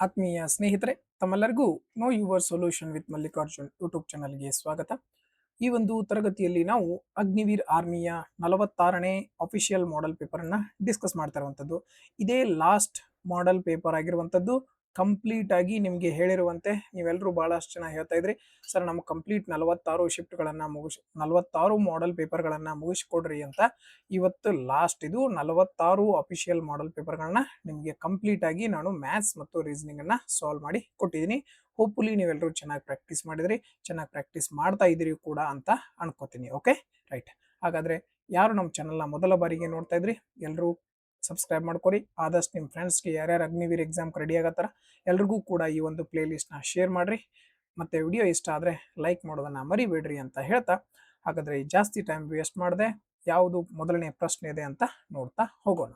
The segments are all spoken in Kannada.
ಆತ್ಮೀಯ ಸ್ನೇಹಿತರೆ, ತಮ್ಮೆಲ್ಲರಿಗೂ know your solution with Mallikarjun YouTube ಚಾನಲ್ಗೆ ಸ್ವಾಗತ. ಈ ಒಂದು ತರಗತಿಯಲ್ಲಿ ನಾವು ಅಗ್ನಿವೀರ್ ಆರ್ಮಿಯ 46ನೇ ಅಫಿಷಿಯಲ್ ಮಾಡೆಲ್ ಪೇಪರ್ ಅನ್ನ ಡಿಸ್ಕಸ್ ಮಾಡ್ತಾ ಇರುವಂತದ್ದು. ಇದೇ ಲಾಸ್ಟ್ ಮಾಡೆಲ್ ಪೇಪರ್ ಆಗಿರುವಂತದ್ದು. ಕಂಪ್ಲೀಟ್ ಆಗಿ ನಿಮಗೆ ಹೇಳಿರುವಂತೆ ನೀವೆಲ್ಲರೂ ಬಹಳಷ್ಟು ಜನ ಹೇಳ್ತಾ ಇದ್ರಿ, ಸರ್ ನಮ್ಮ ಕಂಪ್ಲೀಟ್ 46 ಶಿಫ್ಟ್ಗಳನ್ನ 46 ಮಾಡೆಲ್ ಪೇಪರ್ಗಳನ್ನ ಮುಗಿಸ್ಕೊಡ್ರಿ ಅಂತ. ಇವತ್ತು ಲಾಸ್ಟ್ ಇದು 46 ಅಫಿಷಿಯಲ್ ಮಾಡೆಲ್ ಪೇಪರ್ಗಳನ್ನ ನಿಮಗೆ ಕಂಪ್ಲೀಟ್ ಆಗಿ ನಾನು ಮ್ಯಾಥ್ಸ್ ಮತ್ತು ರೀಸನಿಂಗ್ ಅನ್ನ ಸಾಲ್ವ್ ಮಾಡಿ ಕೊಟ್ಟಿದ್ದೀನಿ. ಹೋಪ್ಫುಲಿ ನೀವೆಲ್ಲರೂ ಚೆನ್ನಾಗಿ ಪ್ರಾಕ್ಟೀಸ್ ಮಾಡಿದ್ರಿ, ಚೆನ್ನಾಗಿ ಪ್ರಾಕ್ಟೀಸ್ ಮಾಡ್ತಾ ಇದ್ದೀರಿ ಕೂಡ ಅಂತ ಅನ್ಕೋತೀನಿ. Okay, right. ಹಾಗಾದ್ರೆ ಯಾರು ನಮ್ಮ ಚಾನಲ್ನ ಮೊದಲ ಬಾರಿಗೆ ನೋಡ್ತಾ ಇದ್ರಿ, ಎಲ್ಲರೂ ಸಬ್ಸ್ಕ್ರೈಬ್ ಮಾಡ್ಕೊರಿ. ಆದಷ್ಟು ನಿಮ್ಮ ಫ್ರೆಂಡ್ಸ್ಗೆ ಯಾರ್ಯಾರು ಅಗ್ನಿವೀರ್ ಎಕ್ಸಾಮ್ ರೆಡಿ ಆಗತ್ತಾರ ಎಲ್ರಿಗೂ ಕೂಡ ಈ ಒಂದು ಪ್ಲೇ ಲಿಸ್ಟ್ನ ಶೇರ್ ಮಾಡ್ರಿ. ಮತ್ತೆ ವಿಡಿಯೋ ಇಷ್ಟ ಆದರೆ ಲೈಕ್ ಮಾಡೋದನ್ನ ಮರಿಬೇಡ್ರಿ ಅಂತ ಹೇಳ್ತಾ, ಹಾಗಾದ್ರೆ ಜಾಸ್ತಿ ಟೈಮ್ ವೇಸ್ಟ್ ಮಾಡದೆ ಯಾವುದು ಮೊದಲನೇ ಪ್ರಶ್ನೆ ಇದೆ ಅಂತ ನೋಡ್ತಾ ಹೋಗೋಣ.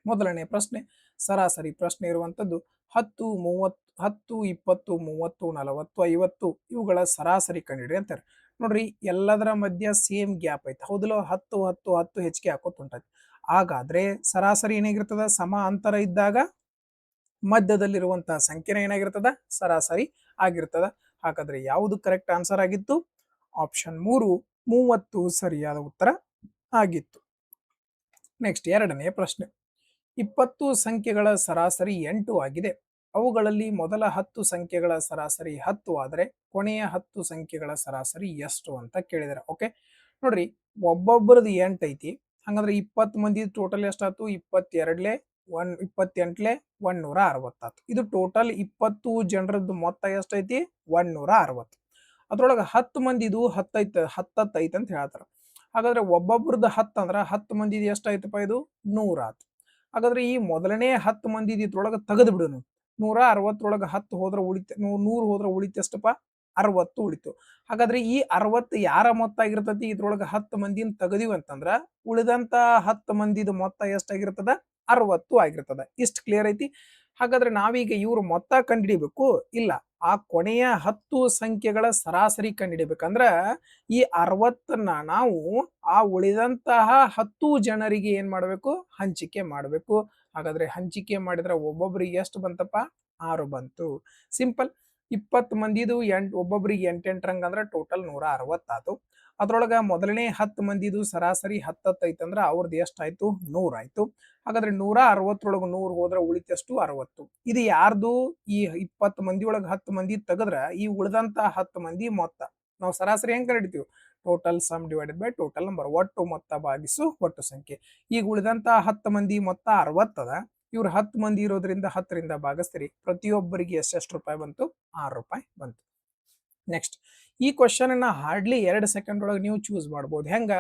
ಮೊದಲನೇ ಪ್ರಶ್ನೆ ಸರಾಸರಿ ಪ್ರಶ್ನೆ ಇರುವಂತದ್ದು 10, 30, 10, 20, 30, 40, 50 ಇವುಗಳ ಸರಾಸರಿ ಕಂಡಿಡಿ ಅಂತಾರೆ. ನೋಡ್ರಿ, ಎಲ್ಲದರ ಮಧ್ಯ ಸೇಮ್ ಗ್ಯಾಪ್ ಐತೆ, ಹೌದಲ್ಲ? 10 10 10 ಹೆಚ್ಚಿಗೆ ಹಾಕೋತ ಉಂಟೈತಿ. ಹಾಗಾದ್ರೆ ಸರಾಸರಿ ಏನಾಗಿರ್ತದ? ಸಮ ಅಂತರ ಇದ್ದಾಗ ಮಧ್ಯದಲ್ಲಿರುವಂತಹ ಸಂಖ್ಯೆನ ಏನಾಗಿರ್ತದ? ಸರಾಸರಿ ಆಗಿರ್ತದ. ಹಾಗಾದ್ರೆ ಯಾವುದು ಕರೆಕ್ಟ್ ಆನ್ಸರ್ ಆಗಿತ್ತು? ಆಪ್ಷನ್ 3 30 ಸರಿಯಾದ ಉತ್ತರ ಆಗಿತ್ತು. ನೆಕ್ಸ್ಟ್ ಎರಡನೇ ಪ್ರಶ್ನೆ, 20 ಸಂಖ್ಯೆಗಳ ಸರಾಸರಿ 8 ಆಗಿದೆ. ಅವುಗಳಲ್ಲಿ ಮೊದಲ 10 ಸಂಖ್ಯೆಗಳ ಸರಾಸರಿ 10 ಆದರೆ ಕೊನೆಯ 10 ಸಂಖ್ಯೆಗಳ ಸರಾಸರಿ ಎಷ್ಟು ಅಂತ ಕೇಳಿದಾರೆ. ಓಕೆ, ನೋಡ್ರಿ, ಒಬ್ಬೊಬ್ಬರದು 8 ಐತಿ. ಹಂಗಂದ್ರೆ 20 ಮಂದಿ ಟೋಟಲ್ ಎಷ್ಟಾಯ್ತು? 22ಲೆ 28ಲೆ 160 ಆಯ್ತು. ಇದು ಟೋಟಲ್ 20 ಜನರದ್ದು ಮೊತ್ತ ಎಷ್ಟೈತಿ? 160. ಅದ್ರೊಳಗೆ 10 ಮಂದಿದು 10 ಐತೆ ಅಂತ ಹೇಳ್ತಾರ. ಹಾಗಾದ್ರೆ ಒಬ್ಬೊಬ್ರದ್ದು 10 ಅಂದ್ರ 10 ಮಂದಿದು ಎಷ್ಟಾಯ್ತಪ್ಪ? ಇದು 100 ಆಯ್ತು. ಹಾಗಾದ್ರೆ ಈ ಮೊದಲನೇ 10 ಮಂದಿ ಇದ್ರೊಳಗೆ ತೆಗೆದು ಬಿಡು. 160 10 ಹೋದ್ರೆ ಉಳಿತ, 100 ಹೋದ್ರೆ ಉಳಿತ ಎಷ್ಟಪ್ಪ? 60 ಉಳಿತು. ಹಾಗಾದ್ರೆ ಈ 60 ಯಾರ ಮೊತ್ತ ಆಗಿರ್ತತಿ? ಇದ್ರೊಳಗೆ 10 ಮಂದಿನ ತೆಗದಿವಿ ಅಂತಂದ್ರ ಉಳಿದಂತ 10 ಮಂದಿದ ಮೊತ್ತ ಎಷ್ಟಾಗಿರ್ತದ? 60 ಆಗಿರ್ತದ. ಇಷ್ಟು ಕ್ಲಿಯರ್ ಐತಿ. ಹಾಗಾದ್ರೆ ನಾವೀಗ ಇವ್ರ ಮೊತ್ತ ಕಂಡುಹಿಡಿಬೇಕು. ಇಲ್ಲ, ಆ ಕೊನೆಯ 10 ಸಂಖ್ಯೆಗಳ ಸರಾಸರಿ ಕಂಡುಹಿಡಿಬೇಕಂದ್ರ ಈ 60ನ್ನ ನಾವು ಆ ಉಳಿದಂತಹ 10 ಜನರಿಗೆ ಏನ್ ಮಾಡಬೇಕು? ಹಂಚಿಕೆ ಮಾಡಬೇಕು. ಹಾಗಾದ್ರೆ ಹಂಚಿಕೆ ಮಾಡಿದ್ರೆ ಒಬ್ಬೊಬ್ಬರಿಗೆ ಎಷ್ಟು ಬಂತಪ್ಪ? 6 ಬಂತು. ಸಿಂಪಲ್. 20 ಮಂದಿದು ಒಬ್ಬೊಬ್ಬರಿಗೆ 8 ರಂಗ್ ಅಂದ್ರೆ ಟೋಟಲ್ 160 ಆಯ್ತು. ಅದ್ರೊಳಗ ಮೊದಲನೇ 10 ಮಂದಿದು ಸರಾಸರಿ 10 ಐತಂದ್ರ ಅವ್ರದ್ದು ಎಷ್ಟಾಯ್ತು? 100 ಆಯ್ತು. ಹಾಗಾದ್ರೆ 160 100 ಹೋದ್ರೆ ಉಳಿತಷ್ಟು 60. ಇದು ಯಾರ್ದು? ಈ 20 ಮಂದಿ ಒಳಗೆ 10 ಮಂದಿ ತೆಗೆದ್ರ ಈ ಉಳಿದಂತ 10 ಮಂದಿ ಮೊತ್ತ. ನಾವು ಸರಾಸರಿ ಹೆಂಗ್ ಕಂಡಿಡ್ತೀವಿ? Total sum divided by total number, ಒಟ್ಟು ಮೊತ್ತ ಭಾಗಿಸು ಒಟ್ಟು ಸಂಖ್ಯೆ. ಈಗ ಉಳಿದಂತ 10 ಮಂದಿ ಮೊತ್ತ 60 ಅದ. ಇವ್ರು 10 ಮಂದಿ ಇರೋದ್ರಿಂದ 10ರಿಂದ ಭಾಗಿಸ್ತೀರಿ. ಪ್ರತಿಯೊಬ್ಬರಿಗೆ ಎಷ್ಟೆಷ್ಟು ರೂಪಾಯಿ ಬಂತು? 6 ರೂಪಾಯಿ ಬಂತು. ನೆಕ್ಸ್ಟ್, ಈ ಕ್ವಶನ್ ಅನ್ನ ಹಾರ್ಡ್ಲಿ 2 ಸೆಕೆಂಡ್ ಒಳಗೆ ನೀವು ಚೂಸ್ ಮಾಡ್ಬೋದು. ಹೆಂಗ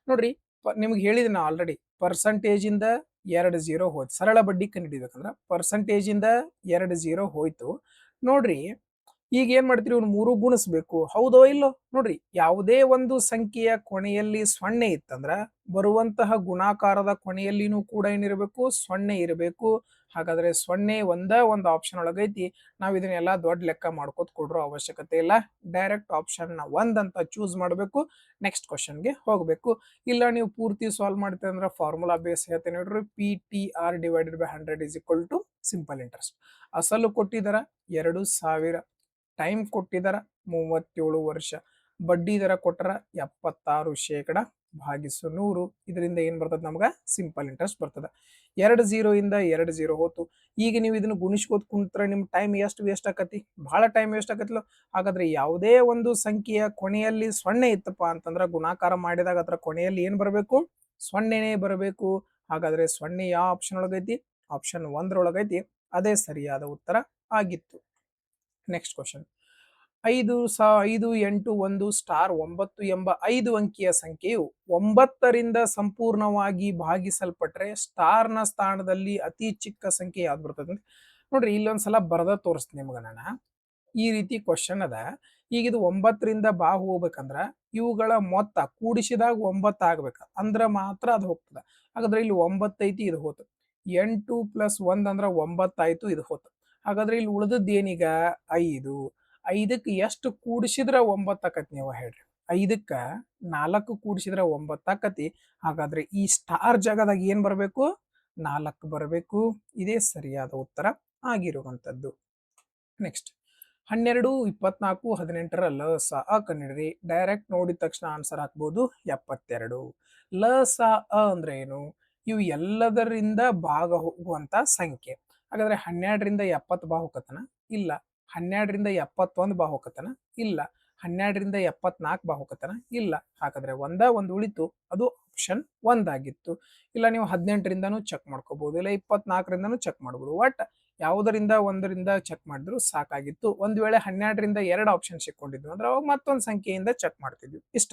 ನೋಡ್ರಿ, ನಿಮ್ಗೆ ಹೇಳಿದೆ ನಾ ಆಲ್ರೆಡಿ. ಪರ್ಸೆಂಟೇಜ್ ಇಂದ 2 0 ಹೋಯ್ತು. ಸರಳ ಬಡ್ಡಿ ಕಂಡುಹಿಡಿಬೇಕಂದ್ರ ಪರ್ಸೆಂಟೇಜ್ ಇಂದ 2 0 ಹೋಯ್ತು. ನೋಡ್ರಿ, ಈಗ ಏನ್ ಮಾಡ್ತೀರಿ? ಇವ್ನು 3 ಗುಣಿಸ್ಬೇಕು, ಹೌದೋ ಇಲ್ಲೋ? ನೋಡ್ರಿ, ಯಾವುದೇ ಒಂದು ಸಂಖ್ಯೆಯ ಕೊನೆಯಲ್ಲಿ 0 ಇತ್ತಂದ್ರ ಬರುವಂತಹ ಗುಣಾಕಾರದ ಕೊನೆಯಲ್ಲಿನೂ ಕೂಡ ಏನಿರಬೇಕು? 0 ಇರಬೇಕು. ಹಾಗಾದ್ರೆ 0 ಒಂದು ಆಪ್ಷನ್ ಒಳಗೈತಿ. ನಾವ್ ಇದನ್ನೆಲ್ಲ ದೊಡ್ಡ ಲೆಕ್ಕ ಮಾಡ್ಕೋತ ಕೊಡ್ರೋ ಅವಶ್ಯಕತೆ ಇಲ್ಲ. ಡೈರೆಕ್ಟ್ ಆಪ್ಷನ್ 1 ಅಂತ ಚೂಸ್ ಮಾಡಬೇಕು. ನೆಕ್ಸ್ಟ್ ಕ್ವಶನ್ಗೆ ಹೋಗ್ಬೇಕು. ಇಲ್ಲ ನೀವು ಪೂರ್ತಿ ಸಾಲ್ವ್ ಮಾಡ್ತೀವಿ ಅಂದ್ರೆ ಫಾರ್ಮುಲಾ ಬೇಸ್ ಹೇಳ್ತೇನೆ ನೋಡ್ರಿ. PTR divided by 100 is equal to simple interest. ಅಸಲು ಕೊಟ್ಟಿದಾರ 2000, ಟೈಮ್ ಕೊಟ್ಟಿದಾರ 37 ವರ್ಷ, ಬಡ್ಡಿ ದರ ಕೊಟ್ಟರ 76% ಭಾಗಿಸು 100. ಇದರಿಂದ ಏನ್ ಬರ್ತದ? ನಮ್ಗ ಸಿಂಪಲ್ ಇಂಟ್ರೆಸ್ಟ್ ಬರ್ತದ. 2 0 ಇಂದ 2 0 ಹೋತು. ಈಗ ನೀವು ಇದನ್ನ ಗುಣಿಸ್ಕೋತ ಕುಂತ್ರ ನಿಮ್ ಟೈಮ್ ಎಷ್ಟು ವೇಸ್ಟ್ ಆಕತಿ? ಬಹಳ ಟೈಮ್ ವೇಸ್ಟ್ ಆಕತಿಲ್ಲ. ಹಾಗಾದ್ರೆ ಯಾವುದೇ ಒಂದು ಸಂಖ್ಯೆಯ ಕೊನೆಯಲ್ಲಿ 0 ಇತ್ತಪ್ಪ ಅಂತಂದ್ರ ಗುಣಾಕಾರ ಮಾಡಿದಾಗ ಅದರ ಕೊನೆಯಲ್ಲಿ ಏನ್ ಬರಬೇಕು? 0ನೇ ಬರಬೇಕು. ಹಾಗಾದ್ರೆ 0 ಯಾವ ಆಪ್ಷನ್ ಒಳಗೈತಿ? ಆಪ್ಷನ್ 1 ಒಳಗೈತಿ. ಅದೇ ಸರಿಯಾದ ಉತ್ತರ ಆಗಿತ್ತು. ನೆಕ್ಸ್ಟ್ ಕ್ವಶನ್, 5 8 1 ಸ್ಟಾರ್ 9 ಎಂಬ 5 ಅಂಕಿಯ ಸಂಖ್ಯೆಯು 9ರಿಂದ ಸಂಪೂರ್ಣವಾಗಿ ಭಾಗಿಸಲ್ಪಟ್ರೆ ಸ್ಟಾರ್ನ ಸ್ಥಾನದಲ್ಲಿ ಅತಿ ಚಿಕ್ಕ ಸಂಖ್ಯೆ ಯಾವ್ದು ಬರ್ತದೆ? ನೋಡ್ರಿ, ಇಲ್ಲೊಂದ್ಸಲ ಬರದ ತೋರಿಸ್ತೀನಿ ನಿಮ್ಗೆ ನಾನು. ಈ ರೀತಿ ಕ್ವಶನ್ ಅದ. ಈಗ ಇದು 9ರಿಂದ ಹೋಗ್ಬೇಕಂದ್ರ ಇವುಗಳ ಮೊತ್ತ ಕೂಡಿಸಿದಾಗ 9 ಆಗ್ಬೇಕ, ಅಂದ್ರ ಮಾತ್ರ ಅದು ಹೋಗ್ತದ. ಹಾಗಾದ್ರೆ ಇಲ್ಲಿ 9 ಐತಿ, ಇದು ಹೋತು. 8 + 1 ಅಂದ್ರ 9 ಆಯ್ತು, ಇದು ಹೋತು. ಹಾಗಾದ್ರೆ ಇಲ್ಲಿ ಉಳಿದದ್ದು ಏನೀಗ? 5. 5ಕ್ಕೆ ಎಷ್ಟು ಕೂಡಿಸಿದ್ರ 9 ಆಕತಿ? ನೀವು ಹೇಳ್ರಿ. 5ಕ್ಕೆ 4 ಕೂಡಿಸಿದ್ರ 9 ಆಕತಿ. ಹಾಗಾದ್ರೆ ಈ ಸ್ಟಾರ್ ಜಾಗದಾಗ ಏನ್ ಬರಬೇಕು? 4 ಬರಬೇಕು. ಇದೇ ಸರಿಯಾದ ಉತ್ತರ ಆಗಿರುವಂಥದ್ದು. ನೆಕ್ಸ್ಟ್ 12, 24, 18ರ ಲ ಸ ಕಂಡಿಡ್ರಿ. ಡೈರೆಕ್ಟ್ ನೋಡಿದ ತಕ್ಷಣ ಆನ್ಸರ್ ಹಾಕ್ಬೋದು 72. ಲ ಸ ಅಂದ್ರೆ ಏನು? ಇವು ಎಲ್ಲದರಿಂದ ಭಾಗ ಹೋಗುವಂತ ಸಂಖ್ಯೆ. ಹಾಗಾದ್ರೆ 12ರಿಂದ 70 ಬಾ ಹೋಗತನ? ಇಲ್ಲ. 12ರಿಂದ 71 ಬಾ ಹೋಗತನ? ಇಲ್ಲ. 12ರಿಂದ 74 ಬಾ ಹೋಗತನ? ಇಲ್ಲ. ಹಾಗಾದ್ರೆ ಒಂದು ಉಳಿತು, ಅದು ಆಪ್ಷನ್ 1 ಆಗಿತ್ತು. ಇಲ್ಲ ನೀವು 18ರಿಂದನೂ ಚೆಕ್ ಮಾಡ್ಕೋಬಹುದು, ಇಲ್ಲ 24ರಿಂದನೂ ಚೆಕ್ ಮಾಡಬಹುದು. ಒಟ್ ಯಾವುದರಿಂದ ಒಂದರಿಂದ ಚೆಕ್ ಮಾಡಿದ್ರು ಸಾಕಾಗಿತ್ತು. ಒಂದು ವೇಳೆ 12ರಿಂದ 2 ಆಪ್ಷನ್ ಸಿಕ್ಕೊಂಡಿದ್ವು ಅಂದ್ರೆ ಅವಾಗ ಮತ್ತೊಂದು ಸಂಖ್ಯೆಯಿಂದ ಚೆಕ್ ಮಾಡ್ತಿದ್ವಿ ಇಷ್ಟ.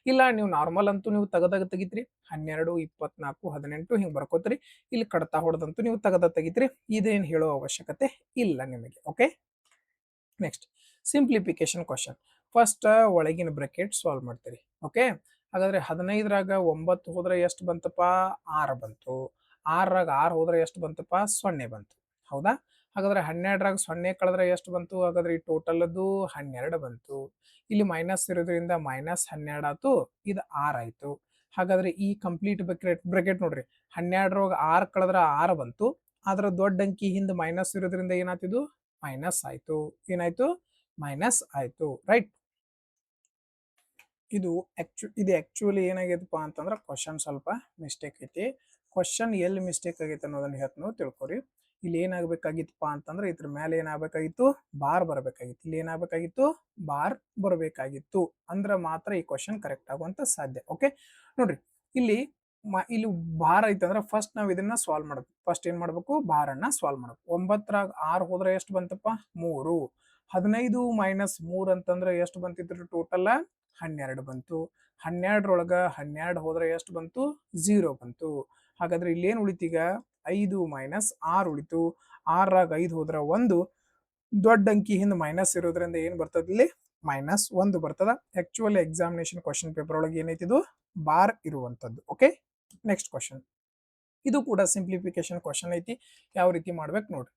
ಇಲ್ಲ ನೀವು ನಾರ್ಮಲ್ ಅಂತೂ ನೀವು ತೆಗಿತ್ರಿ, 12, 24, 18 ಹಿಂಗೆ ಬರ್ಕೋತ್ರಿ. ಇಲ್ಲಿ ಕಡತ ಹೊಡೆದಂತೂ ನೀವು ತೆಗಿತ್ರಿ. ಇದೇನು ಹೇಳೋ ಅವಶ್ಯಕತೆ ಇಲ್ಲ ನಿಮಗೆ. Okay, next simplification question. First ಒಳಗಿನ ಬ್ರಾಕೆಟ್ ಸಾಲ್ವ್ ಮಾಡ್ತೀರಿ. ಓಕೆ, ಹಾಗಾದ್ರೆ 15ರಾಗ 9 ಹೋದ್ರೆ ಎಷ್ಟು ಬಂತಪ್ಪ? 6 ಬಂತು. 6ರಾಗ 6 ಹೋದ್ರೆ ಎಷ್ಟು ಬಂತಪ್ಪ? 0 ಬಂತು. ಹೌದಾ? ಹಾಗಾದ್ರೆ 12ರಾಗ 0 ಕಳೆದ್ರೆ ಎಷ್ಟು ಬಂತು? ಹಾಗಾದ್ರೆ ಈ ಟೋಟಲ್ ಅದು 12 ಬಂತು. ಇಲ್ಲಿ ಮೈನಸ್ ಇರೋದ್ರಿಂದ -12 ಆಯ್ತು, ಇದು 6 ಆಯ್ತು. ಹಾಗಾದ್ರೆ ಈ ಕಂಪ್ಲೀಟ್ ಬ್ರಾಕೆಟ್ ನೋಡ್ರಿ, 12ರಾಗ 6 ಕಳೆದ್ರೆ 6 ಬಂತು. ಆದ್ರ ದೊಡ್ಡ ಅಂಕಿ ಹಿಂದೆ ಮೈನಸ್ ಇರೋದ್ರಿಂದ ಏನಾಯ್ತಿದು? ಮೈನಸ್ ಆಯ್ತು. ಏನಾಯ್ತು? ಮೈನಸ್ ಆಯ್ತು. ರೈಟ್. ಇದು ಆಕ್ಚುಲಿ ಏನಾಗೈತಪ್ಪ ಅಂತಂದ್ರೆ ಕ್ವಶನ್ ಸ್ವಲ್ಪ ಮಿಸ್ಟೇಕ್ ಐತಿ. ಕ್ವಶನ್ ಎಲ್ಲಿ ಮಿಸ್ಟೇಕ್ ಆಗೈತೆ ಅನ್ನೋದನ್ನ ಹೇಳ್ತೀನಿ, ತಿಳ್ಕೊರಿ. ಇಲ್ಲಿ ಏನಾಗಬೇಕಾಗಿತ್ತಪ್ಪ ಅಂತಂದ್ರೆ ಇದ್ರ ಮೇಲೆ ಏನಾಗಬೇಕಾಗಿತ್ತು? ಬಾರ್ ಬರಬೇಕಾಗಿತ್ತು. ಇಲ್ಲಿ ಏನಾಗಬೇಕಾಗಿತ್ತು? ಬಾರ್ ಬರಬೇಕಾಗಿತ್ತು. ಅಂದ್ರೆ ಮಾತ್ರ ಈ ಕ್ವಶನ್ ಕರೆಕ್ಟ್ ಆಗುವಂತ ಸಾಧ್ಯ. ಓಕೆ, ನೋಡ್ರಿ ಇಲ್ಲಿ ಇಲ್ಲಿ ಬಾರ್ ಐತಂದ್ರೆ ಫಸ್ಟ್ ನಾವು ಇದನ್ನ ಸಾಲ್ವ್ ಮಾಡ್ಬೇಕು. ಫಸ್ಟ್ ಏನ್ ಮಾಡ್ಬೇಕು? ಬಾರನ್ನ ಸಾಲ್ವ್ ಮಾಡ್ಬೇಕು. 9ರಾಗ 6 ಹೋದ್ರೆ ಎಷ್ಟು ಬಂತಪ್ಪ? 3. 15 - 3 ಅಂತಂದ್ರೆ ಎಷ್ಟು ಬಂತಿದ್ರು? ಟೋಟಲ್ 12 ಬಂತು. 12ರೊಳಗ 12 ಹೋದ್ರೆ ಎಷ್ಟು ಬಂತು? 0 ಬಂತು. ಹಾಗಾದ್ರೆ ಇಲ್ಲಿ ಏನು ಉಳಿತೀಗ? 5 - 6 ಉಳಿತು. 6ರಾಗ 5 ಹೋದ್ರ 1, ದೊಡ್ಡ ಅಂಕಿ ಹಿಂದೆ ಮೈನಸ್ ಇರೋದ್ರಿಂದ ಏನ್ ಬರ್ತದ? ಇಲ್ಲಿ -1 ಬರ್ತದ. ಆಕ್ಚುಲಿ ಎಕ್ಸಾಮಿನೇಷನ್ ಕ್ವಶನ್ ಪೇಪರ್ ಒಳಗೆ ಏನೈತಿದು? ಬಾರ್ ಇರುವಂತದ್ದು. Okay, next question. ಇದು ಕೂಡ ಸಿಂಪ್ಲಿಫಿಕೇಶನ್ ಕ್ವಶನ್ ಐತಿ. ಯಾವ ರೀತಿ ಮಾಡ್ಬೇಕು ನೋಡ್ರಿ.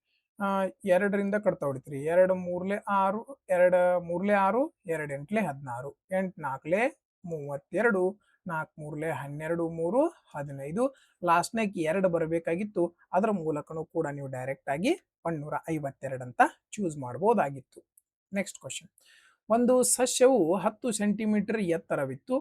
2ರಿಂದ ಕಡ್ತಾ ಹೊಡಿತೀರಿ. 2 3 6, 2 3 6, 2 8 16, 8 4 32, 4 3 12, 3 15. ಲಾಸ್ಟ್ನಾಗ 2 ಬರಬೇಕಾಗಿತ್ತು. ಅದರ ಮೂಲಕನೂ ಕೂಡ ನೀವು ಡೈರೆಕ್ಟ್ ಆಗಿ 152 ಅಂತ ಚೂಸ್ ಮಾಡಬಹುದಾಗಿತ್ತು. Next question. ಒಂದು ಸಸ್ಯವು 10 ಸೆಂಟಿಮೀಟರ್ ಎತ್ತರವಿತ್ತು.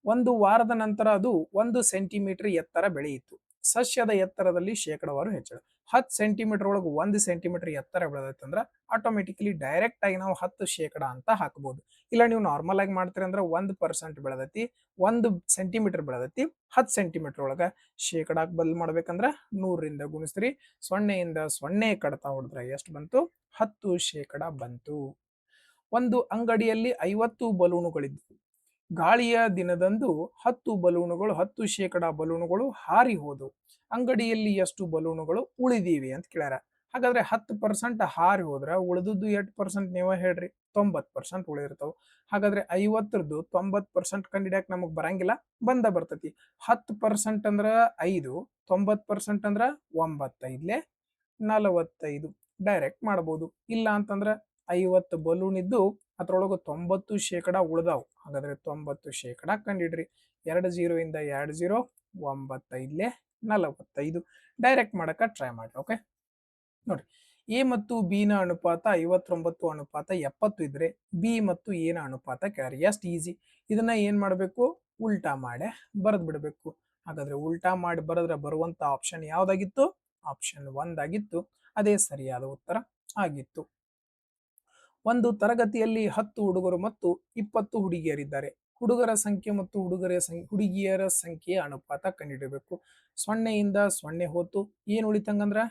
ಒಂದು ವಾರದ ನಂತರ ಅದು 1 ಸೆಂಟಿಮೀಟರ್ ಎತ್ತರ ಬೆಳೆಯಿತು. ಸಸ್ಯದ ಎತ್ತರದಲ್ಲಿ ಶೇಕಡವಾರು ಹೆಚ್ಚಳ. 10 ಸೆಂಟಿಮೀಟರ್ ಒಳಗೆ 1 ಸೆಂಟಿಮೀಟರ್ ಎತ್ತರ ಬೆಳೆದೈತಂದ್ರೆ ಆಟೋಮೆಟಿಕಲಿ ಡೈರೆಕ್ಟ್ ಆಗಿ ನಾವು 10% ಅಂತ ಹಾಕಬಹುದು. ಇಲ್ಲ ನೀವು ನಾರ್ಮಲ್ ಆಗಿ ಮಾಡ್ತೀರಿ ಅಂದ್ರೆ 1% ಬೆಳೆದೈತಿ, 1 ಸೆಂಟಿಮೀಟರ್ ಬೆಳೆದೈತಿ. 10 ಸೆಂಟಿಮೀಟರ್ ಒಳಗೆ ಶೇಕಡಾಕ್ ಬದಲು ಮಾಡ್ಬೇಕಂದ್ರೆ 100ರಿಂದ ಗುಣಿಸ್ರಿ. 0ಯಿಂದ 0 ಕಡ್ತಾ ಹೊಡೆದ್ರೆ ಎಷ್ಟು ಬಂತು? 10% ಬಂತು. ಒಂದು ಅಂಗಡಿಯಲ್ಲಿ 50 ಬಲೂನುಗಳಿದ್ದವು. ಗಾಳಿಯ ದಿನದಂದು 10 ಬಲೂನುಗಳು 10% ಬಲೂನುಗಳು ಹಾರಿ ಹೋದವು. ಅಂಗಡಿಯಲ್ಲಿ ಎಷ್ಟು ಬಲೂನುಗಳು ಉಳಿದಿವೆ ಅಂತ ಕೇಳ್ಯಾರ. ಹಾಗಾದ್ರೆ 10% ಹಾರಿ ಹೋದ್ರೆ ಉಳಿದದ್ದು 8% ನೀವೇ ಹೇಳ್ರಿ? 90% ಉಳಿದಿರ್ತಾವ. ಹಾಗಾದ್ರೆ 50ರದ್ದು 90% ಕಂಡಿಡ್ಯಾಕ ನಮಗ್ ಬರಂಗಿಲ್ಲ, ಬರ್ತೈತಿ. 10% ಅಂದ್ರ 5, 90% ಅಂದ್ರ 9 45 ಡೈರೆಕ್ಟ್ ಮಾಡಬಹುದು. ಇಲ್ಲ ಅಂತಂದ್ರ 50 ಬಲೂನ್ ಇದ್ದು ಅದ್ರೊಳಗೆ 90% ಉಳ್ದಾವ್. ಹಾಗಾದ್ರೆ 90% ಕಂಡಿಡ್ರಿ. 2 0 ಇಂದ 2 0, 9 45 ಡೈರೆಕ್ಟ್ ಮಾಡಕ ಟ್ರೈ ಮಾಡ್ರಿ. ಓಕೆ, ನೋಡ್ರಿ, ಎ ಮತ್ತು ಬಿ ನ ಅನುಪಾತ 59:70 ಇದ್ರೆ ಬಿ ಮತ್ತು ಎ ನ ಅನುಪಾತ ಕೇಳ್ರಿ. ಎಷ್ಟು ಈಸಿ. ಇದನ್ನ ಏನ್ ಮಾಡ್ಬೇಕು? ಉಲ್ಟಾ ಮಾಡಿ ಬರೆದ್ ಬಿಡ್ಬೇಕು. ಹಾಗಾದ್ರೆ ಉಲ್ಟಾ ಮಾಡಿ ಬರೆದ್ರೆ ಬರುವಂತ ಆಪ್ಷನ್ ಯಾವ್ದಾಗಿತ್ತು? ಆಪ್ಷನ್ 1 ಆಗಿತ್ತು. ಅದೇ ಸರಿಯಾದ ಉತ್ತರ ಆಗಿತ್ತು. ಒಂದು ತರಗತಿಯಲ್ಲಿ 10 ಹುಡುಗರು ಮತ್ತು 20 ಹುಡುಗಿಯರಿದ್ದಾರೆ. ಹುಡುಗರ ಸಂಖ್ಯೆ ಮತ್ತು ಹುಡುಗಿಯರ ಸಂಖ್ಯೆಯ ಅನುಪಾತ ಕಂಡುಹಿಡಬೇಕು. 0 ಇಂದ 0 ಹೋತು, ಏನ್ ಉಳಿತಂಗಂದ್ರ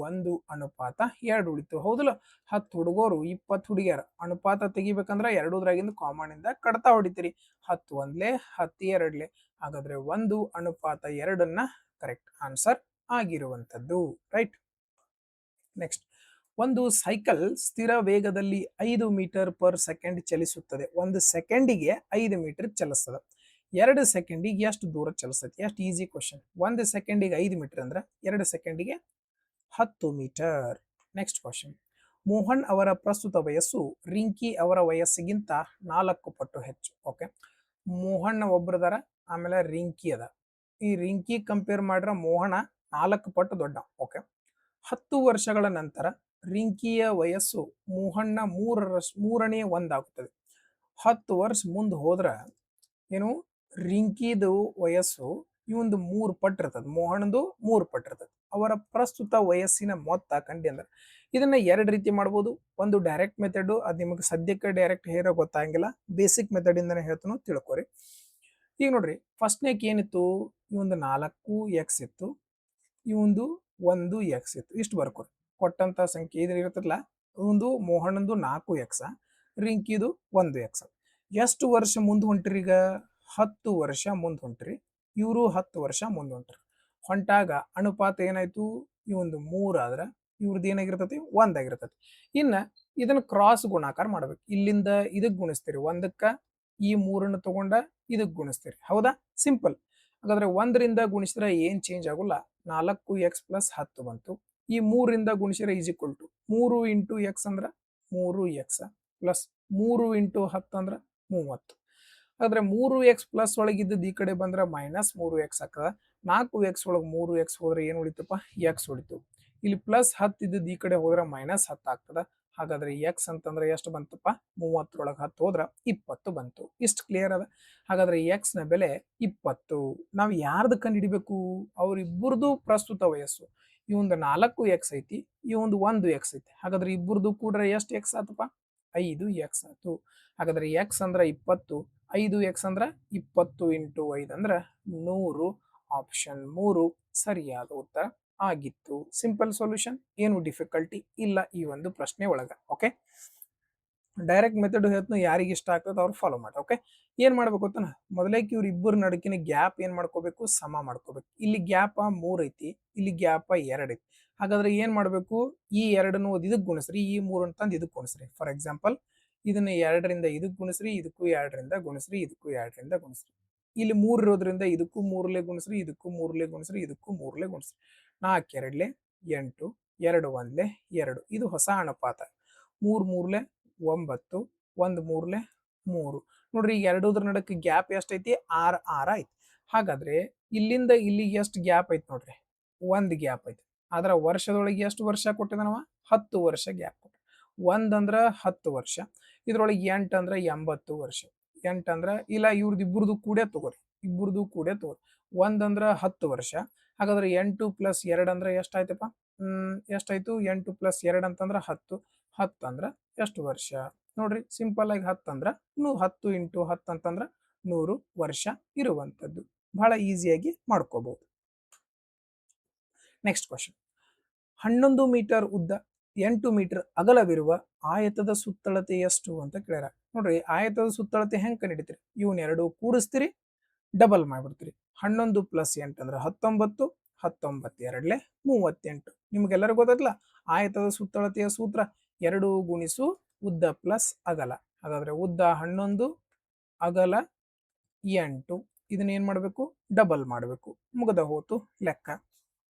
1 ಅನುಪಾತ 2 ಉಳಿತು. ಹೌದಲ್ಲ? 10 ಹುಡುಗರು 20 ಹುಡುಗಿಯರ ಅನುಪಾತ ತೆಗಿಬೇಕಂದ್ರ ಎರಡೂದ್ರಾಗಿಂದ ಕಾಮನ್ ಇಂದ ಕಡ್ತಾ ಹೊಡಿತೀರಿ. 10 1 10 2. ಹಾಗಾದ್ರೆ 1 ಅನುಪಾತ 2 ಕರೆಕ್ಟ್ ಆನ್ಸರ್ ಆಗಿರುವಂತದ್ದು. ರೈಟ್. ನೆಕ್ಸ್ಟ್. ಒಂದು ಸೈಕಲ್ ಸ್ಥಿರ ವೇಗದಲ್ಲಿ 5 ಮೀಟರ್ ಪರ್ ಸೆಕೆಂಡ್ ಚಲಿಸುತ್ತದೆ. 1 ಸೆಕೆಂಡಿಗೆ 5 ಮೀಟರ್ ಚಲಿಸ್ತದೆ. 2 ಸೆಕೆಂಡಿಗೆ ಎಷ್ಟು ದೂರ ಚಲಿಸ್ತೈತಿ? ಎಷ್ಟು ಈಸಿ ಕ್ವಶನ್. 1 ಸೆಕೆಂಡಿಗೆ 5 ಮೀಟರ್ ಅಂದ್ರೆ 2 ಸೆಕೆಂಡಿಗೆ 10 ಮೀಟರ್. Next question. ಮೋಹನ್ ಅವರ ಪ್ರಸ್ತುತ ವಯಸ್ಸು ರಿಂಕಿ ಅವರ ವಯಸ್ಸಿಗಿಂತ 4 ಪಟ್ಟು ಹೆಚ್ಚು. ಓಕೆ, ಮೋಹನ್ ಒಬ್ರದಾರ, ಆಮೇಲೆ ರಿಂಕಿ ಅದ. ಈ ರಿಂಕಿ ಕಂಪೇರ್ ಮಾಡ್ರ ಮೋಹನ 4 ಪಟ್ಟು ದೊಡ್ಡ. ಓಕೆ, 10 ವರ್ಷಗಳ ನಂತರ ರಿಂಕಿಯ ವಯಸ್ಸು ಮೋಹನ್ನ ಮೂರನೇ ಒಂದಾಗುತ್ತದೆ. 10 ವರ್ಷ ಮುಂದೆ ಹೋದ್ರ ಏನು ರಿಂಕಿದು ವಯಸ್ಸು ಇವಂದು 3 ಪಟ್ಟು ಇರ್ತದೆ, ಮೋಹನದು 3 ಪಟ್ಟು ಇರ್ತದೆ. ಅವರ ಪ್ರಸ್ತುತ ವಯಸ್ಸಿನ ಮೊತ್ತ ಕಂಡು ಅಂದ್ರೆ ಇದನ್ನ ಎರಡು ರೀತಿ ಮಾಡ್ಬೋದು. ಒಂದು ಡೈರೆಕ್ಟ್ ಮೆಥಡ್, ಅದು ನಿಮಗೆ ಸದ್ಯಕ್ಕೆ ಡೈರೆಕ್ಟ್ ಹೇರೋ ಗೊತ್ತಾಗಿಲ್ಲ, ಬೇಸಿಕ್ ಮೆಥಡ್ ಇಂದಾನೆ ಹೇಳ್ತಾನು ತಿಳ್ಕೊರಿ. ಈಗ ನೋಡ್ರಿ ಫಸ್ಟ್ನೇಕ್ ಏನಿತ್ತು, ಈ ಒಂದು 4x ಇತ್ತು, ಈ ಒಂದು 1x ಇತ್ತು, ಇಷ್ಟು ಬರ್ಕೋರಿ. ಕೊಟ್ಟಂತ ಸಂಖ್ಯೆ ಇದ್ರ ಇರ್ತದಲ್ಲ, ಒಂದು ಮೋಹನಂದು 4x, ರಿಂಕಿದು 1x. ಎಷ್ಟು ವರ್ಷ ಮುಂದೆ ಹೊಂಟ್ರಿ? ಈಗ 10 ವರ್ಷ ಮುಂದೆ ಹೊಂಟ್ರಿ. ಇವರು 10 ವರ್ಷ ಮುಂದೆ ಹೊಂಟ್ರಿ. ಹೊಂಟಾಗ ಅನುಪಾತ ಏನಾಯ್ತು, ಈ ಒಂದು 3 ಆದ್ರ ಇವ್ರದ್ದು ಏನಾಗಿರ್ತತಿ 1 ಆಗಿರ್ತತಿ. ಇನ್ನ ಇದನ್ನ ಕ್ರಾಸ್ ಗುಣಾಕಾರ ಮಾಡ್ಬೇಕು. ಇಲ್ಲಿಂದ ಇದಕ್ ಗುಣಿಸ್ತೀರಿ, 1ಕ್ಕ ಈ 3 ತಗೊಂಡ ಇದಕ್ ಗುಣಿಸ್ತೀರಿ, ಹೌದಾ? ಸಿಂಪಲ್. ಹಾಗಾದ್ರೆ 1ರಿಂದ ಗುಣಿಸಿದ್ರೆ ಏನ್ ಚೇಂಜ್ ಆಗೋಲ್ಲ, 4x + 10 ಬಂತು. ಈ 3ರಿಂದ ಗುಣಿಸಿದ್ರೆ ಈಸ್ ಈಕ್ವಲ್ ಟು 3 × x ಅಂದ್ರ 3x ಪ್ಲಸ್ 3 × 10 ಅಂದ್ರ 30. ಹಾಗಾದ್ರೆ 3x ಪ್ಲಸ್ ಒಳಗಿದ್ದದ್ದು ಈ ಕಡೆ ಬಂದ್ರೆ -3x ಆಗ್ತದ. 4x ಒಳಗೆ 3x ಹೋದ್ರೆ ಏನು ಉಳಿತಪ್ಪ, x ಉಳಿತು. ಇಲ್ಲಿ ಪ್ಲಸ್ 10 ಇದ್ದದ್ದು ಈ ಕಡೆ ಹೋದ್ರೆ -10 ಆಗ್ತದ. ಹಾಗಾದ್ರೆ x ಅಂತಂದ್ರೆ ಎಷ್ಟು ಬಂತಪ್ಪ, 30 ಒಳಗೆ 10 ಹೋದ್ರ 20 ಬಂತು. ಇಷ್ಟು ಕ್ಲಿಯರ್ ಅದ. ಹಾಗಾದ್ರೆ x ನ ಬೆಲೆ 20. ನಾವು ಯಾರ್ದು ಕಂಡು ಹಿಡಿಬೇಕು, ಅವ್ರಿಬ್ಬರದು ಪ್ರಸ್ತುತ ವಯಸ್ಸು. ಈ ಒಂದು 4x ಐತಿ, ಈ ಒಂದು 1x ಐತಿ. ಹಾಗಾದ್ರೆ ಇಬ್ಬರದು ಕೂಡ್ರೆ ಎಷ್ಟು x ಆತಪ್ಪ, 5x ಆಯ್ತು. ಹಾಗಾದ್ರೆ x ಅಂದ್ರ 20, 5x ಅಂದ್ರ 20 × 5 ಅಂದ್ರ 100. ಆಪ್ಷನ್ 3 ಸರಿಯಾದ ಉತ್ತರ ಆಗಿತ್ತು. ಸಿಂಪಲ್ ಸೊಲ್ಯೂಷನ್, ಏನು ಡಿಫಿಕಲ್ಟಿ ಇಲ್ಲ ಈ ಒಂದು ಪ್ರಶ್ನೆ ಒಳಗ. ಓಕೆ, ಡೈರೆಕ್ಟ್ ಮೆಥಡ್ ಹೇಳ್ತಾನ, ಯಾರಿಗೆ ಇಷ್ಟ ಆಗ್ತದೆ ಅವ್ರು ಫಾಲೋ ಮಾಡಿ. ಓಕೆ, ಏನ್ ಮಾಡ್ಬೇಕು ಅಂತ, ಮೊದಲೇಕ್ ಇವ್ರ ಇಬ್ಬರು ನಡುಕಿನ ಗ್ಯಾಪ್ ಏನ್ ಮಾಡ್ಕೋಬೇಕು, ಸಮ ಮಾಡ್ಕೋಬೇಕು. ಇಲ್ಲಿ ಗ್ಯಾಪ್ 3 ಐತಿ, ಇಲ್ಲಿ ಗ್ಯಾಪ್ 2 ಐತಿ. ಹಾಗಾದ್ರೆ ಏನ್ ಮಾಡ್ಬೇಕು, ಈ 2 ಇದಕ್ ಗುಣಿಸ್ರಿ, ಈ 3 ತಂದು ಇದಕ್ ಗುಣಿಸ್ರಿ. ಫಾರ್ ಎಕ್ಸಾಂಪಲ್ ಇದನ್ನ 2ರಿಂದ ಇದಕ್ ಗುಣಿಸ್ರಿ, ಇದಕ್ಕೂ 2ರಿಂದ ಗುಣಿಸ್ರಿ, ಇದಕ್ಕೂ 2ರಿಂದ ಗುಣಿಸ್ರಿ. ಇಲ್ಲಿ 3 ಇರೋದ್ರಿಂದ ಇದಕ್ಕೂ 3ಲೇ ಗುಣಿಸ್ರಿ, ಇದಕ್ಕೂ 3ಲೇ ಗುಣಿಸ್ರಿ, ಇದಕ್ಕೂ 3ಲೇ ಗುಣಿಸ್ರಿ. 4 2 8, 2 1 2. ಇದು ಹೊಸ ಅನುಪಾತ. 3 3 9, 1 3 3. ನೋಡ್ರಿ, ಈಗ ಎರಡೂದ್ರ ನಡಕ್ಕೆ ಗ್ಯಾಪ್ ಎಷ್ಟೈತಿ, 6 6 ಐತಿ. ಹಾಗಾದ್ರೆ ಇಲ್ಲಿಂದ ಇಲ್ಲಿಗೆ ಎಷ್ಟು ಗ್ಯಾಪ್ ಐತಿ ನೋಡ್ರಿ, 1 ಗ್ಯಾಪ್ ಐತಿ. ಆದ್ರ ವರ್ಷದೊಳಗೆ ಎಷ್ಟು ವರ್ಷ ಕೊಟ್ಟಿದಾನವ, 10 ವರ್ಷ ಗ್ಯಾಪ್ ಕೊಟ್ಟ. 1 ಅಂದ್ರ 10 ವರ್ಷ, ಇದ್ರೊಳಗೆ 8 ಅಂದ್ರ 80 ವರ್ಷ. 8 ಅಂದ್ರ ಇಲ್ಲ, ಇವ್ರದ್ದು ಇಬ್ಬರದು ಕೂಡೇ ತಗೋರಿ, ಇಬ್ಬರದು ಕೂಡೇ ತಗೋರಿ. 1 ಅಂದ್ರ 10 ವರ್ಷ. ಹಾಗಾದ್ರೆ 8 + 2 ಅಂದ್ರೆ ಎಷ್ಟಾಯ್ತಪ್ಪ, ಎಷ್ಟಾಯ್ತು, 8 + 2 ಅಂತಂದ್ರ 10. 10 ಅಂದ್ರ ಎಷ್ಟು ವರ್ಷ ನೋಡ್ರಿ, ಸಿಂಪಲ್ ಆಗಿ 10 ಅಂದ್ರ 10 × 10 ಅಂತಂದ್ರ 100 ವರ್ಷ ಇರುವಂತದ್ದು. ಬಹಳ ಈಸಿಯಾಗಿ ಮಾಡ್ಕೋಬಹುದು. ನೆಕ್ಸ್ಟ್ ಕ್ವಶನ್, 11 ಮೀಟರ್ ಉದ್ದ 8 ಮೀಟರ್ ಅಗಲವಿರುವ ಆಯತದ ಸುತ್ತಳತೆ ಎಷ್ಟು ಅಂತ ಕೇಳ್ಯಾರ. ನೋಡ್ರಿ, ಆಯತದ ಸುತ್ತಳತೆ ಹೆಂಗ್ ಕಂಡಿಡಿತೀರಿ, ಇವನ್ ಎರಡು ಕೂಡಿಸ್ತೀರಿ, ಡಬಲ್ ಮಾಡ್ಬಿಡ್ತೀರಿ. 11 + 8 ಅಂದ್ರೆ 19, 19 2 38. ನಿಮ್ಗೆಲ್ಲರಿಗೂ ಗೊತ್ತಲ್ಲ ಆಯತದ ಸುತ್ತಳತೆಯ ಸೂತ್ರ, 2 × ಉದ್ದ ಪ್ಲಸ್ ಅಗಲ. ಹಾಗಾದ್ರೆ ಉದ್ದ 11, ಅಗಲ 8. ಇದನ್ನ ಏನ್ ಮಾಡ್ಬೇಕು, ಡಬಲ್ ಮಾಡಬೇಕು. ಮುಗದ ಹೋತು ಲೆಕ್ಕ.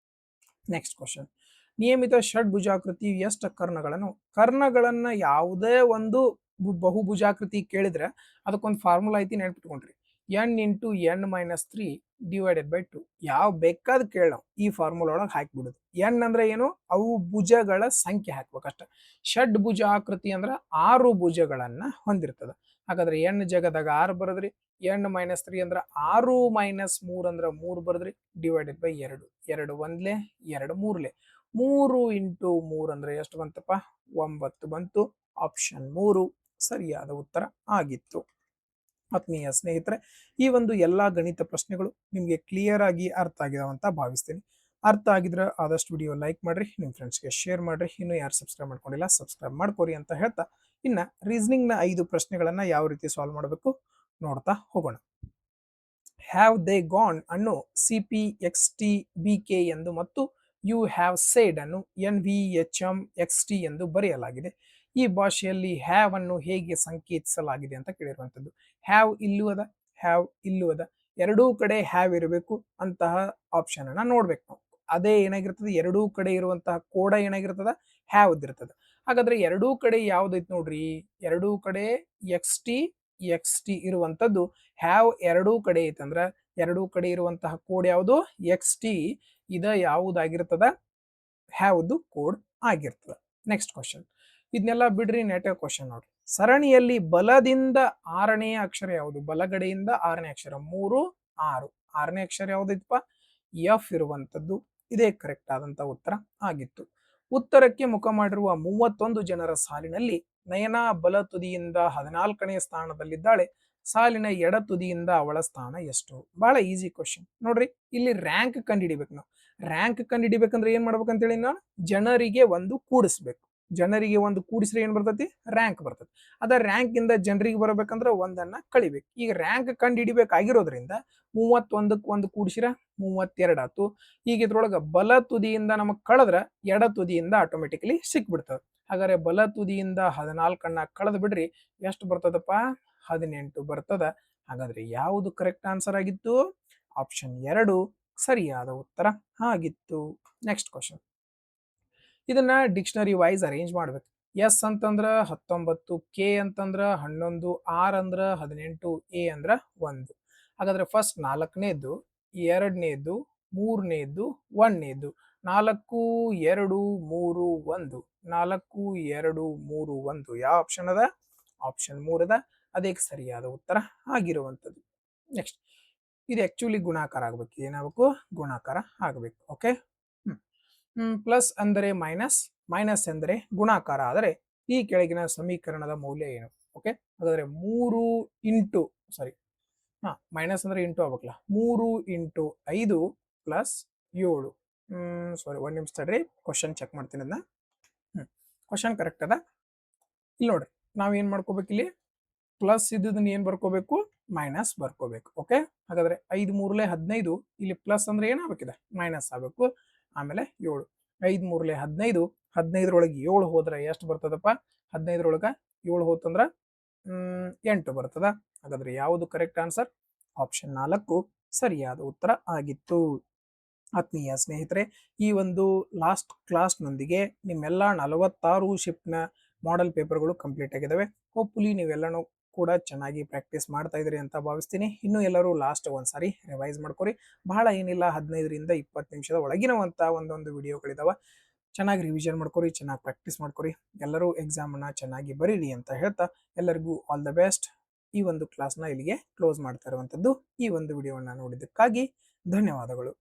ನೆಕ್ಸ್ಟ್ ಕ್ವಶನ್, ನಿಯಮಿತ ಷಡ್ಭುಜಾಕೃತಿ ಎಷ್ಟು ಕರ್ಣಗಳನ್ನ ಯಾವುದೇ ಒಂದು ಬಹುಭುಜಾಕೃತಿ ಕೇಳಿದ್ರೆ ಅದಕ್ಕೊಂದು ಫಾರ್ಮುಲಾ ಐತಿ, ನೆನ್ಪಿಟ್ಕೊಂಡ್ರಿ. n × n - 3 / 2. ಯಾವ ಬೇಕಾದ ಕೇಳ ಈ ಫಾರ್ಮುಲಾ ಒಳಗೆ ಹಾಕಿಬಿಡುದು. n ಅಂದ್ರೆ ಏನು, ಅವು ಭುಜಗಳ ಸಂಖ್ಯೆ ಹಾಕ್ಬೇಕಷ್ಟ. ಷಡ್ಭುಜಾಕೃತಿ ಅಂದ್ರ 6 ಭುಜಗಳನ್ನ ಹೊಂದಿರ್ತದ. ಹಾಗಾದ್ರೆ n ಜಗದಾಗ 6 ಬರದ್ರಿ, n - 3 ಅಂದ್ರ 6 - 3 ಅಂದ್ರ 3 ಬರದ್ರಿ, / 2. 2 1 2 3 3 × 3 ಅಂದ್ರೆ ಎಷ್ಟು ಬಂತಪ್ಪ, 9 ಬಂತು. ಆಪ್ಷನ್ 3 ಸರಿಯಾದ ಉತ್ತರ ಆಗಿತ್ತು. ಆತ್ಮೀಯ ಸ್ನೇಹಿತರೆ, ಈ ಒಂದು ಎಲ್ಲಾ ಗಣಿತ ಪ್ರಶ್ನೆಗಳು ನಿಮಗೆ ಕ್ಲಿಯರ್ ಆಗಿ ಅರ್ಥ ಆಗಿದಾವ ಅಂತ ಭಾವಿಸ್ತೀನಿ. ಅರ್ಥ ಆಗಿದ್ರೆ ಆದಷ್ಟು ವಿಡಿಯೋ ಲೈಕ್ ಮಾಡ್ರಿ, ನಿಮ್ಮ ಫ್ರೆಂಡ್ಸ್ಗೆ ಶೇರ್ ಮಾಡ್ರಿ. ಇನ್ನು ಯಾರು ಸಬ್ಸ್ಕ್ರೈಬ್ ಮಾಡ್ಕೊಂಡಿಲ್ಲ ಸಬ್ಸ್ಕ್ರೈಬ್ ಮಾಡ್ಕೋರಿ ಅಂತ ಹೇಳ್ತಾ, ಇನ್ನ ರೀಸನಿಂಗ್ ನ 5 ಪ್ರಶ್ನೆಗಳನ್ನ ಯಾವ ರೀತಿ ಸಾಲ್ವ್ ಮಾಡಬೇಕು ನೋಡ್ತಾ ಹೋಗೋಣ. ಹ್ಯಾವ್ ದೇ ಗಾನ್ ಅನ್ನು CPXTBK ಎಂದು ಮತ್ತು ಯು ಹ್ಯಾವ್ ಸೇಡ್ ಅನ್ನು NVHMXT ಎಂದು ಬರೆಯಲಾಗಿದೆ. ಈ ಭಾಷೆಯಲ್ಲಿ ಹ್ಯಾವ್ ಅನ್ನು ಹೇಗೆ ಸಂಕೇತಿಸಲಾಗಿದೆ ಅಂತ ಕೇಳಿರುವಂತದ್ದು. ಹ್ಯಾವ್ ಇಲ್ಲೂ ಅದ, ಹ್ಯಾವ್ ಇಲ್ಲೂ ಅದ, ಎರಡೂ ಕಡೆ ಹ್ಯಾವ್ ಇರಬೇಕು ಅಂತಹ ಆಪ್ಷನ್ ಅನ್ನ ನೋಡ್ಬೇಕು ನಾವು. ಅದೇ ಏನಾಗಿರ್ತದೆ, ಎರಡೂ ಕಡೆ ಇರುವಂತಹ ಕೋಡ ಏನಾಗಿರ್ತದ, ಹ್ಯಾವ್ ಇರ್ತದ. ಹಾಗಾದ್ರೆ ಎರಡೂ ಕಡೆ ಯಾವ್ದೈತಿ ನೋಡ್ರಿ, ಎರಡೂ ಕಡೆ XT ಇರುವಂತದ್ದು ಹ್ಯಾವ್ ಎರಡೂ ಕಡೆ ಐತಂದ್ರ ಎರಡೂ ಕಡೆ ಇರುವಂತಹ ಕೋಡ್ ಯಾವುದು, XT. ಇದ ಯಾವುದಾಗಿರ್ತದ, ಹ್ಯಾವ್ದು ಕೋಡ್ ಆಗಿರ್ತದ. ನೆಕ್ಸ್ಟ್ ಕ್ವಶನ್, ಇದನ್ನೆಲ್ಲ ಬಿಡ್ರಿ, ನೆಟಿವ್ ಕ್ವಶನ್ ನೋಡ್ರಿ. ಸರಣಿಯಲ್ಲಿ ಬಲದಿಂದ 6ನೇ ಅಕ್ಷರ ಯಾವುದು? ಬಲಗಡೆಯಿಂದ 6ನೇ ಅಕ್ಷರ 3 6, 6ನೇ ಅಕ್ಷರ ಯಾವುದಿತ್ತಪ್ಪ? ಎಫ್ ಇರುವಂತದ್ದು. ಇದೇ ಕರೆಕ್ಟ್ ಆದಂತ ಉತ್ತರ ಆಗಿತ್ತು. ಉತ್ತರಕ್ಕೆ ಮುಖ ಮಾಡಿರುವ 31 ಜನರ ಸಾಲಿನಲ್ಲಿ ನಯನ ಬಲ ತುದಿಯಿಂದ 14ನೇ ಸ್ಥಾನದಲ್ಲಿದ್ದಾಳೆ. ಸಾಲಿನ ಎಡ ತುದಿಯಿಂದ ಅವಳ ಸ್ಥಾನ ಎಷ್ಟು? ಬಹಳ ಈಸಿ ಕ್ವಶನ್ ನೋಡ್ರಿ. ಇಲ್ಲಿ ರ್ಯಾಂಕ್ ಕಂಡುಹಿಡಿಬೇಕು. ನಾವು ರ್ಯಾಂಕ್ ಕಂಡುಹಿಡಿಬೇಕಂದ್ರೆ ಏನ್ ಮಾಡ್ಬೇಕಂತೇಳಿ, ನಾನು ಜನರಿಗೆ ಒಂದು ಕೂಡಿಸ್ಬೇಕು. ಜನರಿಗೆ ಒಂದು ಕೂಡಿಸ್ರೆ ಏನ್ ಬರ್ತೈತಿ? ರ್ಯಾಂಕ್ ಬರ್ತೈತಿ. ಅದ ರ್ಯಾಂಕ್ ಇಂದ ಜನರಿಗೆ ಬರಬೇಕಂದ್ರೆ ಒಂದನ್ನ ಕಳಿಬೇಕು. ಈಗ ರ್ಯಾಂಕ್ ಕಂಡು ಹಿಡಿಬೇಕಾಗಿರೋದ್ರಿಂದ 31ಕ್ಕೆ ಒಂದು ಕೂಡಿಸಿರ 32 ಆತು. ಈಗ ಇದ್ರೊಳಗ ಬಲ ತುದಿಯಿಂದ ನಮಗ್ ಕಳೆದ್ರ ಎಡ ತುದಿಯಿಂದ ಆಟೋಮೆಟಿಕಲಿ ಸಿಕ್ಬಿಡ್ತದೆ. ಹಾಗಾದ್ರೆ ಬಲ ತುದಿಯಿಂದ 14 ಕಳೆದ್ ಬಿಡ್ರಿ, ಎಷ್ಟು ಬರ್ತದಪ್ಪ? 18 ಬರ್ತದ. ಹಾಗಾದ್ರೆ ಯಾವುದು ಕರೆಕ್ಟ್ ಆನ್ಸರ್ ಆಗಿತ್ತು? ಆಪ್ಷನ್ 2 ಸರಿಯಾದ ಉತ್ತರ ಆಗಿತ್ತು. ನೆಕ್ಸ್ಟ್ ಕ್ವಶನ್, ಇದನ್ನ ಡಿಕ್ಷನರಿ ವೈಸ್ ಅರೇಂಜ್ ಮಾಡ್ಬೇಕು. ಎಸ್ ಅಂತಂದ್ರ 19, ಕೆ ಅಂತಂದ್ರ 11, ಆರ್ ಅಂದ್ರ 18, ಎ ಅಂದ್ರ 1. ಹಾಗಾದ್ರೆ ಫಸ್ಟ್ 4ನೇದು, 2ನೇದು, 3ನೇದು, 1ನೇದು. 4 2 3 1, 4 2 3 1 ಯಾವ ಆಪ್ಷನ್ ಅದ? ಆಪ್ಷನ್ 3 ಅದ. ಅದಕ್ಕೆ ಸರಿಯಾದ ಉತ್ತರ ಆಗಿರುವಂತದ್ದು. ನೆಕ್ಸ್ಟ್, ಇದು ಆಕ್ಚುಲಿ ಗುಣಾಕಾರ ಆಗ್ಬೇಕು. ಏನಾಗಬೇಕು? ಗುಣಾಕಾರ ಆಗಬೇಕು. ಓಕೆ. ಪ್ಲಸ್ ಅಂದರೆ ಮೈನಸ್, ಮೈನಸ್ ಎಂದರೆ ಗುಣಾಕಾರ ಆದರೆ ಈ ಕೆಳಗಿನ ಸಮೀಕರಣದ ಮೌಲ್ಯ ಏನು? ಓಕೆ. ಹಾಗಾದ್ರೆ 3 ಇಂಟು ಮೈನಸ್ ಅಂದ್ರೆ ಇಂಟು ಆಗ್ಬೇಕಲ್ಲ. 3 ಇಂಟು 5 ಪ್ಲಸ್ 7. ಒಂದ್ ನಿಮಿಷ ತಡ್ರಿ, ಕ್ವಶನ್ ಚೆಕ್ ಮಾಡ್ತೀನಿ ಅದನ್ನ. ಕ್ವಶನ್ ಕರೆಕ್ಟ್ ಅದ. ಇಲ್ಲಿ ನೋಡ್ರಿ, ನಾವೇನ್ ಮಾಡ್ಕೋಬೇಕು? ಇಲ್ಲಿ ಪ್ಲಸ್ ಇದ್ದದನ್ನ ಏನ್ ಬರ್ಕೋಬೇಕು? ಮೈನಸ್ ಬರ್ಕೋಬೇಕು. ಓಕೆ. ಹಾಗಾದ್ರೆ 5 3 15, ಇಲ್ಲಿ ಪ್ಲಸ್ ಅಂದ್ರೆ ಏನಾಗಬೇಕಿದೆ? ಮೈನಸ್ ಆಗಬೇಕು. ಆಮೇಲೆ 7, 5 3 15, 15ರೊಳಗೆ 7 ಹೋದ್ರೆ ಎಷ್ಟು ಬರ್ತದಪ್ಪ? 15ರೊಳಗ 7 ಹೋತಂದ್ರ 8 ಬರ್ತದ. ಹಾಗಾದ್ರೆ ಯಾವುದು ಕರೆಕ್ಟ್ ಆನ್ಸರ್? ಆಪ್ಷನ್ 4 ಸರಿಯಾದ ಉತ್ತರ ಆಗಿತ್ತು. ಆತ್ಮೀಯ ಸ್ನೇಹಿತರೆ, ಈ ಒಂದು ಲಾಸ್ಟ್ ಕ್ಲಾಸ್ನೊಂದಿಗೆ ನಿಮ್ಮೆಲ್ಲ 46 ಶಿಫ್ಟ್ನ ಮಾಡೆಲ್ ಪೇಪರ್ಗಳು ಕಂಪ್ಲೀಟ್ ಆಗಿದ್ದಾವೆ. ಹೋಪ್ಫುಲಿ ನೀವೆಲ್ಲನೂ ಕೂಡ ಚೆನ್ನಾಗಿ ಪ್ರಾಕ್ಟೀಸ್ ಮಾಡ್ತಾ ಇದ್ರಿ ಅಂತ ಭಾವಿಸ್ತೀನಿ. ಇನ್ನೂ ಎಲ್ಲರೂ ಲಾಸ್ಟ್ ಒಂದ್ಸಾರಿ ರಿವೈಸ್ ಮಾಡ್ಕೊರಿ. ಬಹಳ ಏನಿಲ್ಲ, 15ರಿಂದ 20 ನಿಮಿಷದ ಒಳಗಿನವಂತ ಒಂದೊಂದು ವಿಡಿಯೋಗಳಿದಾವ. ಚೆನ್ನಾಗಿ ರಿವಿಷನ್ ಮಾಡ್ಕೊರಿ, ಚೆನ್ನಾಗಿ ಪ್ರಾಕ್ಟೀಸ್ ಮಾಡ್ಕೊರಿ. ಎಲ್ಲರೂ ಎಕ್ಸಾಮನ್ನ ಚೆನ್ನಾಗಿ ಬರೀರಿ ಅಂತ ಹೇಳ್ತಾ ಎಲ್ಲರಿಗೂ ಆಲ್ ದ ಬೆಸ್ಟ್. ಈ ಒಂದು ಕ್ಲಾಸ್ನ ಇಲ್ಲಿಗೆ ಕ್ಲೋಸ್ ಮಾಡ್ತಾ ಇರುವಂತದ್ದು. ಈ ಒಂದು ವಿಡಿಯೋವನ್ನ ನೋಡಿದ್ದಕ್ಕಾಗಿ ಧನ್ಯವಾದಗಳು.